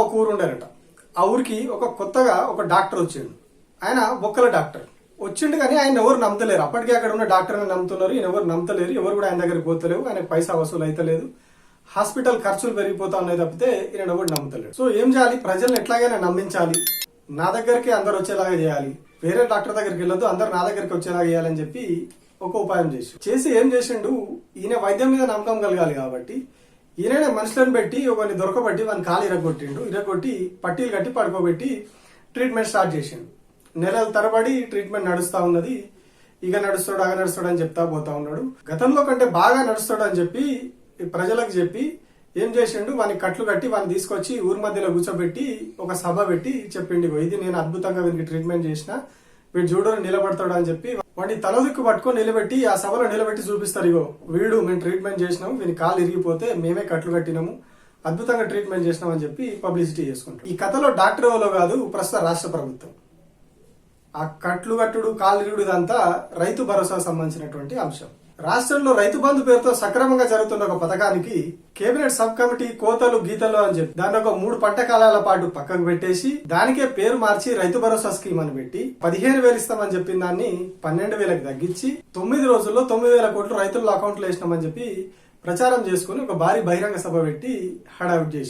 ఒక ఊరు ఉండేరట. ఆ ఊరికి కొత్తగా ఒక డాక్టర్ వచ్చిండు. ఆయన బొక్కల డాక్టర్ వచ్చిండు, కానీ ఆయన ఎవరు నమ్మతలేరు. అప్పటికే అక్కడ ఉన్న డాక్టర్ని నమ్ముతున్నారు, ఈయన ఎవరు నమ్మతలేరు, ఎవరు కూడా ఆయన దగ్గరికి పోతలేవు, ఆయనకు పైసా వసూలు అయితలేదు, హాస్పిటల్ ఖర్చులు పెరిగిపోతా ఉన్నాయి తప్పితే ఈయన ఎవరు నమ్ముతలేడు. సో ఏం చేయాలి, ప్రజలను ఎట్లాగైనా నమ్మించాలి, నా దగ్గరికి అందరు వచ్చేలాగా చేయాలి, వేరే డాక్టర్ దగ్గరికి వెళ్ళొద్దు, అందరు నా దగ్గరికి వచ్చేలాగా చేయాలని చెప్పి ఒక ఉపాయం చేసి ఏం చేసిండు, ఈయన వైద్యం మీద నమ్మకం కలగాలి కాబట్టి ఈయన మనుషులను పెట్టి ఒకరిని దొరకబట్టి వాని కాలు ఇరగొట్టి పట్టీలు కట్టి పడుకోబెట్టి ట్రీట్మెంట్ స్టార్ట్ చేసిండు. నెలల తరబడి ట్రీట్మెంట్ నడుస్తా ఉన్నది. ఇక నడుస్తాడు అగ నడుస్తాడు అని చెప్తా పోతా ఉన్నాడు. గతంలో కంటే బాగా నడుస్తాడు అని చెప్పి ప్రజలకు చెప్పి ఏం చేసిండు, వాని కట్లు కట్టి వాని తీసుకొచ్చి ఊరి మధ్యలో కూర్చోబెట్టి ఒక సభ పెట్టి చెప్పిండు, ఇది నేను అద్భుతంగా వీనికి ట్రీట్మెంట్ చేసిన, వీడు చూడని నిలబడతాడు అని చెప్పి వాడిని తలదిక్కు పట్టుకొని నిలబెట్టి ఆ సభలో నిలబెట్టి చూపిస్తారు, ఇగో వీడు మేము ట్రీట్మెంట్ చేసినాము, వీని కాలు ఇరిగిపోతే మేమే కట్లు కట్టినాము, అద్భుతంగా ట్రీట్మెంట్ చేసినాం అని చెప్పి పబ్లిసిటీ చేసుకుంటాం. ఈ కథలో డాక్టర్ ఎవరో కాదు, ప్రస్తుత రాష్ట్ర ప్రభుత్వం. ఆ కట్లు కట్టుడు కాలు ఇరుగుడు ఇదంతా రైతు భరోసాకు సంబంధించినటువంటి అంశం. రాష్ట్రంలో రైతు బంధు పేరుతో సక్రమంగా జరుగుతున్న ఒక పథకానికి కేబినెట్ సబ్ కమిటీ కోతలు గీతలు అని చెప్పి దాన్ని ఒక 3 పంట కాలాల పాటు పక్కకు పెట్టేసి దానికే పేరు మార్చి రైతు భరోసా స్కీమ్ అని పెట్టి 15,000 ఇస్తామని చెప్పిన దాన్ని 12,000కి తగ్గించి 9 రోజుల్లో 9,000 కోట్లు రైతుల అకౌంట్లో వేసినామని చెప్పి ప్రచారం చేసుకుని ఒక భారీ బహిరంగ సభ పెట్టి హడావిడి చేసి